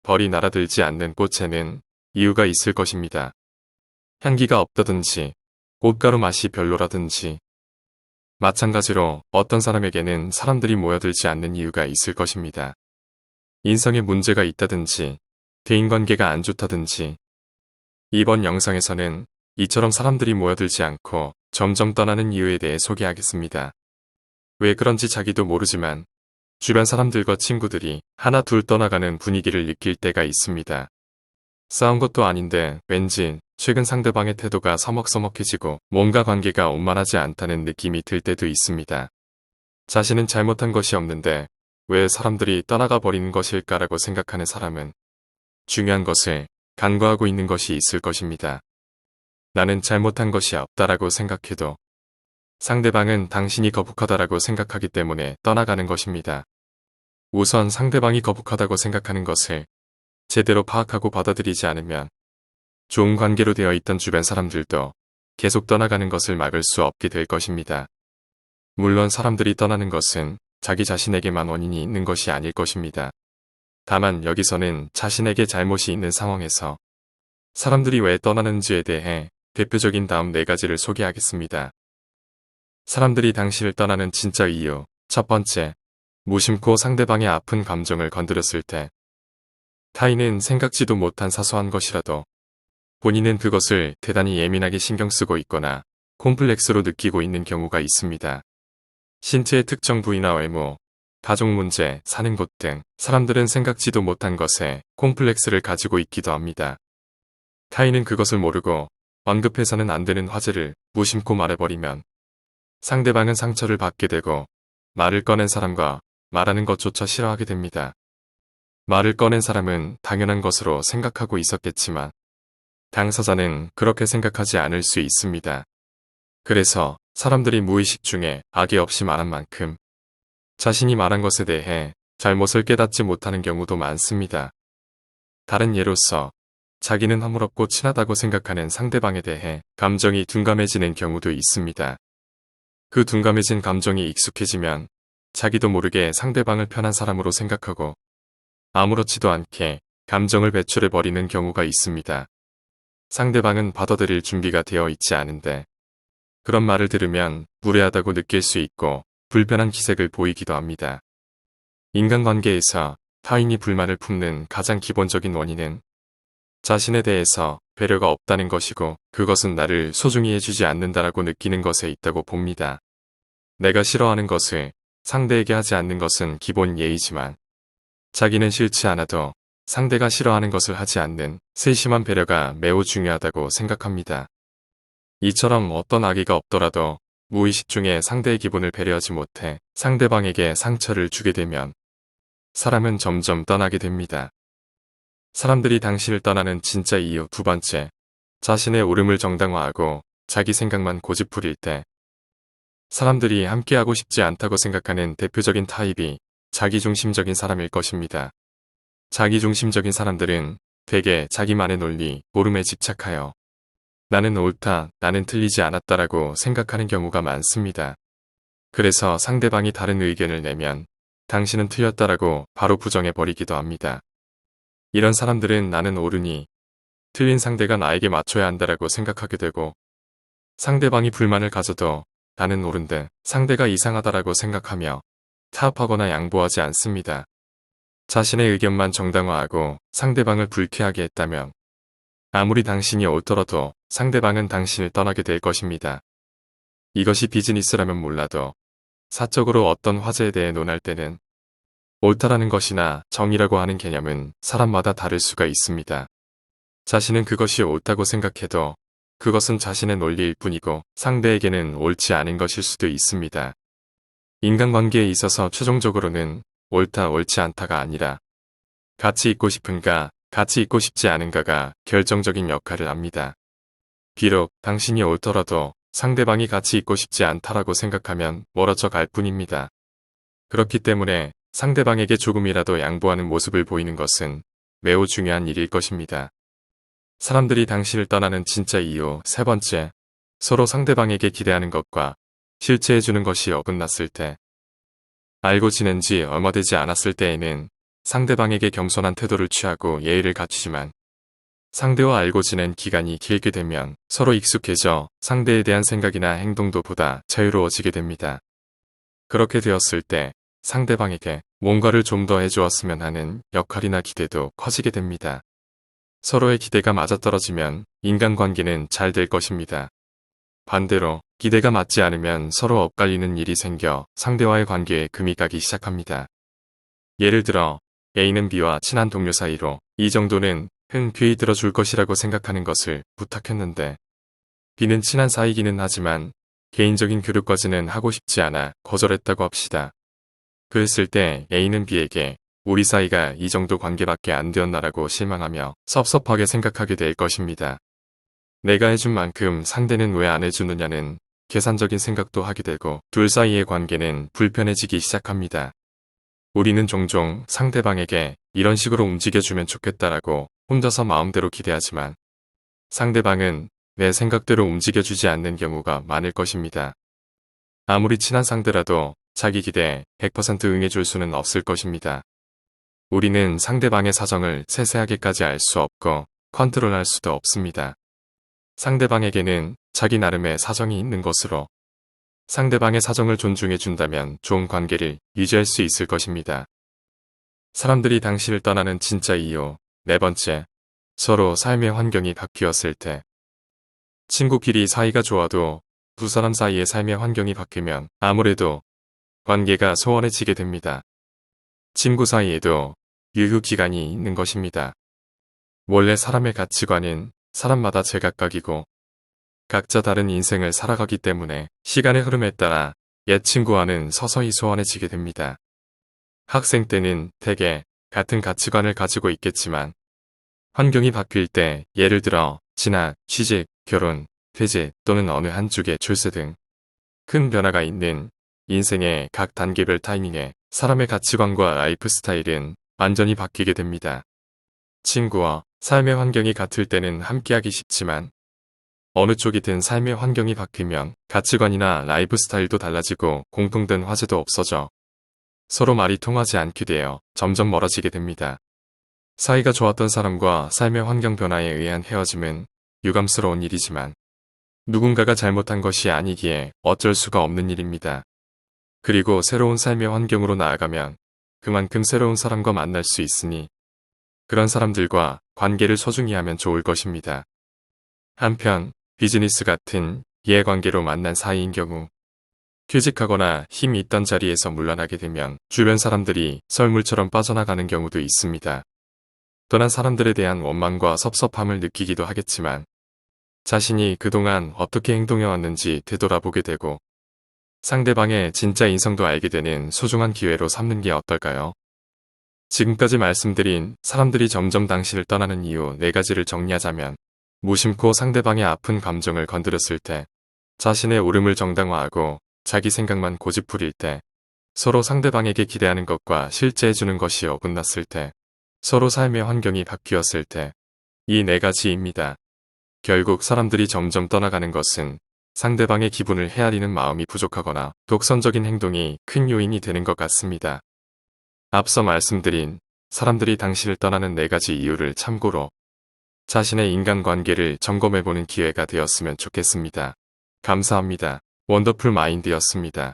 벌이 날아들지 않는 꽃에는 이유가 있을 것입니다. 향기가 없다든지 꽃가루 맛이 별로라든지 마찬가지로 어떤 사람에게는 사람들이 모여들지 않는 이유가 있을 것입니다. 인성에 문제가 있다든지 대인관계가 안 좋다든지. 이번 영상에서는 이처럼 사람들이 모여들지 않고 점점 떠나는 이유에 대해 소개하겠습니다. 왜 그런지 자기도 모르지만 주변 사람들과 친구들이 하나 둘 떠나가는 분위기를 느낄 때가 있습니다. 싸운 것도 아닌데 왠지 최근 상대방의 태도가 서먹서먹해지고 뭔가 관계가 원만하지 않다는 느낌이 들 때도 있습니다. 자신은 잘못한 것이 없는데 왜 사람들이 떠나가 버리는 것일까라고 생각하는 사람은 중요한 것을 간과하고 있는 것이 있을 것입니다. 나는 잘못한 것이 없다라고 생각해도 상대방은 당신이 거북하다라고 생각하기 때문에 떠나가는 것입니다. 우선 상대방이 거북하다고 생각하는 것을 제대로 파악하고 받아들이지 않으면 좋은 관계로 되어 있던 주변 사람들도 계속 떠나가는 것을 막을 수 없게 될 것입니다. 물론 사람들이 떠나는 것은 자기 자신에게만 원인이 있는 것이 아닐 것입니다. 다만 여기서는 자신에게 잘못이 있는 상황에서 사람들이 왜 떠나는지에 대해 대표적인 다음 4가지를 소개하겠습니다. 사람들이 당신을 떠나는 진짜 이유. 첫 번째, 무심코 상대방의 아픈 감정을 건드렸을 때. 타인은 생각지도 못한 사소한 것이라도 본인은 그것을 대단히 예민하게 신경 쓰고 있거나 콤플렉스로 느끼고 있는 경우가 있습니다. 신체의 특정 부위나 외모, 가족 문제, 사는 곳 등 사람들은 생각지도 못한 것에 콤플렉스를 가지고 있기도 합니다. 타인은 그것을 모르고 언급해서는 안 되는 화제를 무심코 말해버리면 상대방은 상처를 받게 되고 말을 꺼낸 사람과 말하는 것조차 싫어하게 됩니다. 말을 꺼낸 사람은 당연한 것으로 생각하고 있었겠지만 당사자는 그렇게 생각하지 않을 수 있습니다. 그래서 사람들이 무의식 중에 악의 없이 말한 만큼 자신이 말한 것에 대해 잘못을 깨닫지 못하는 경우도 많습니다. 다른 예로서 자기는 허물없고 친하다고 생각하는 상대방에 대해 감정이 둔감해지는 경우도 있습니다. 그 둔감해진 감정이 익숙해지면 자기도 모르게 상대방을 편한 사람으로 생각하고 아무렇지도 않게 감정을 배출해버리는 경우가 있습니다. 상대방은 받아들일 준비가 되어 있지 않은데 그런 말을 들으면 무례하다고 느낄 수 있고 불편한 기색을 보이기도 합니다. 인간관계에서 타인이 불만을 품는 가장 기본적인 원인은 자신에 대해서 배려가 없다는 것이고 그것은 나를 소중히 해주지 않는다라고 느끼는 것에 있다고 봅니다. 내가 싫어하는 것을 상대에게 하지 않는 것은 기본 예의지만 자기는 싫지 않아도 상대가 싫어하는 것을 하지 않는 세심한 배려가 매우 중요하다고 생각합니다. 이처럼 어떤 악의가 없더라도 무의식 중에 상대의 기분을 배려하지 못해 상대방에게 상처를 주게 되면 사람은 점점 떠나게 됩니다. 사람들이 당신을 떠나는 진짜 이유. 두 번째, 자신의 옳음을 정당화하고 자기 생각만 고집부릴 때. 사람들이 함께하고 싶지 않다고 생각하는 대표적인 타입이 자기중심적인 사람일 것입니다. 자기중심적인 사람들은 대개 자기만의 논리, 옳음에 집착하여 나는 옳다, 나는 틀리지 않았다라고 생각하는 경우가 많습니다. 그래서 상대방이 다른 의견을 내면 당신은 틀렸다라고 바로 부정해버리기도 합니다. 이런 사람들은 나는 옳으니 틀린 상대가 나에게 맞춰야 한다라고 생각하게 되고 상대방이 불만을 가져도 나는 옳은데 상대가 이상하다라고 생각하며 타협하거나 양보하지 않습니다. 자신의 의견만 정당화하고 상대방을 불쾌하게 했다면 아무리 당신이 옳더라도 상대방은 당신을 떠나게 될 것입니다. 이것이 비즈니스라면 몰라도 사적으로 어떤 화제에 대해 논할 때는 옳다라는 것이나 정의라고 하는 개념은 사람마다 다를 수가 있습니다. 자신은 그것이 옳다고 생각해도 그것은 자신의 논리일 뿐이고 상대에게는 옳지 않은 것일 수도 있습니다. 인간관계에 있어서 최종적으로는 옳다 옳지 않다가 아니라 같이 있고 싶은가 같이 있고 싶지 않은가가 결정적인 역할을 합니다. 비록 당신이 옳더라도 상대방이 같이 있고 싶지 않다라고 생각하면 멀어져 갈 뿐입니다. 그렇기 때문에 상대방에게 조금이라도 양보하는 모습을 보이는 것은 매우 중요한 일일 것입니다. 사람들이 당신을 떠나는 진짜 이유. 세 번째, 서로 상대방에게 기대하는 것과 실체해주는 것이 어긋났을 때. 알고 지낸 지 얼마 되지 않았을 때에는 상대방에게 겸손한 태도를 취하고 예의를 갖추지만 상대와 알고 지낸 기간이 길게 되면 서로 익숙해져 상대에 대한 생각이나 행동도 보다 자유로워지게 됩니다. 그렇게 되었을 때 상대방에게 뭔가를 좀 더 해주었으면 하는 역할이나 기대도 커지게 됩니다. 서로의 기대가 맞아떨어지면 인간관계는 잘 될 것입니다. 반대로 기대가 맞지 않으면 서로 엇갈리는 일이 생겨 상대와의 관계에 금이 가기 시작합니다. 예를 들어 A는 B와 친한 동료 사이로 이 정도는 흔쾌히 들어줄 것이라고 생각하는 것을 부탁했는데 B는 친한 사이기는 하지만 개인적인 교류까지는 하고 싶지 않아 거절했다고 합시다. 그랬을 때 A는 B에게 우리 사이가 이 정도 관계밖에 안 되었나라고 실망하며 섭섭하게 생각하게 될 것입니다. 내가 해준 만큼 상대는 왜 안 해주느냐는 계산적인 생각도 하게 되고 둘 사이의 관계는 불편해지기 시작합니다. 우리는 종종 상대방에게 이런 식으로 움직여주면 좋겠다라고 혼자서 마음대로 기대하지만 상대방은 내 생각대로 움직여주지 않는 경우가 많을 것입니다. 아무리 친한 상대라도 자기 기대에 100% 응해줄 수는 없을 것입니다. 우리는 상대방의 사정을 세세하게까지 알 수 없고 컨트롤할 수도 없습니다. 상대방에게는 자기 나름의 사정이 있는 것으로 상대방의 사정을 존중해 준다면 좋은 관계를 유지할 수 있을 것입니다. 사람들이 당신을 떠나는 진짜 이유. 네 번째, 서로 삶의 환경이 바뀌었을 때. 친구끼리 사이가 좋아도 두 사람 사이의 삶의 환경이 바뀌면 아무래도 관계가 소원해지게 됩니다. 친구 사이에도 유효 기간이 있는 것입니다. 원래 사람의 가치관은 사람마다 제각각이고 각자 다른 인생을 살아가기 때문에 시간의 흐름에 따라 옛 친구와는 서서히 소원해지게 됩니다. 학생 때는 대개 같은 가치관을 가지고 있겠지만 환경이 바뀔 때 예를 들어 진학, 취직, 결혼, 퇴직 또는 어느 한쪽의 출세 등 큰 변화가 있는 인생의 각 단계별 타이밍에 사람의 가치관과 라이프 스타일은 완전히 바뀌게 됩니다. 친구와 삶의 환경이 같을 때는 함께하기 쉽지만 어느 쪽이든 삶의 환경이 바뀌면 가치관이나 라이프 스타일도 달라지고 공통된 화제도 없어져 서로 말이 통하지 않게 되어 점점 멀어지게 됩니다. 사이가 좋았던 사람과 삶의 환경 변화에 의한 헤어짐은 유감스러운 일이지만 누군가가 잘못한 것이 아니기에 어쩔 수가 없는 일입니다. 그리고 새로운 삶의 환경으로 나아가면 그만큼 새로운 사람과 만날 수 있으니 그런 사람들과 관계를 소중히 하면 좋을 것입니다. 한편 비즈니스 같은 이해관계로 만난 사이인 경우 퇴직하거나 힘이 있던 자리에서 물러나게 되면 주변 사람들이 썰물처럼 빠져나가는 경우도 있습니다. 떠난 사람들에 대한 원망과 섭섭함을 느끼기도 하겠지만 자신이 그동안 어떻게 행동해왔는지 되돌아보게 되고 상대방의 진짜 인성도 알게 되는 소중한 기회로 삼는 게 어떨까요? 지금까지 말씀드린 사람들이 점점 당신을 떠나는 이유 4가지를 정리하자면 무심코 상대방의 아픈 감정을 건드렸을 때, 자신의 옳음을 정당화하고 자기 생각만 고집부릴 때, 서로 상대방에게 기대하는 것과 실제 해주는 것이 어긋났을 때, 서로 삶의 환경이 바뀌었을 때, 이 4가지입니다. 결국 사람들이 점점 떠나가는 것은 상대방의 기분을 헤아리는 마음이 부족하거나 독선적인 행동이 큰 요인이 되는 것 같습니다. 앞서 말씀드린 사람들이 당신을 떠나는 4가지 이유를 참고로 자신의 인간관계를 점검해보는 기회가 되었으면 좋겠습니다. 감사합니다. 원더풀 마인드였습니다.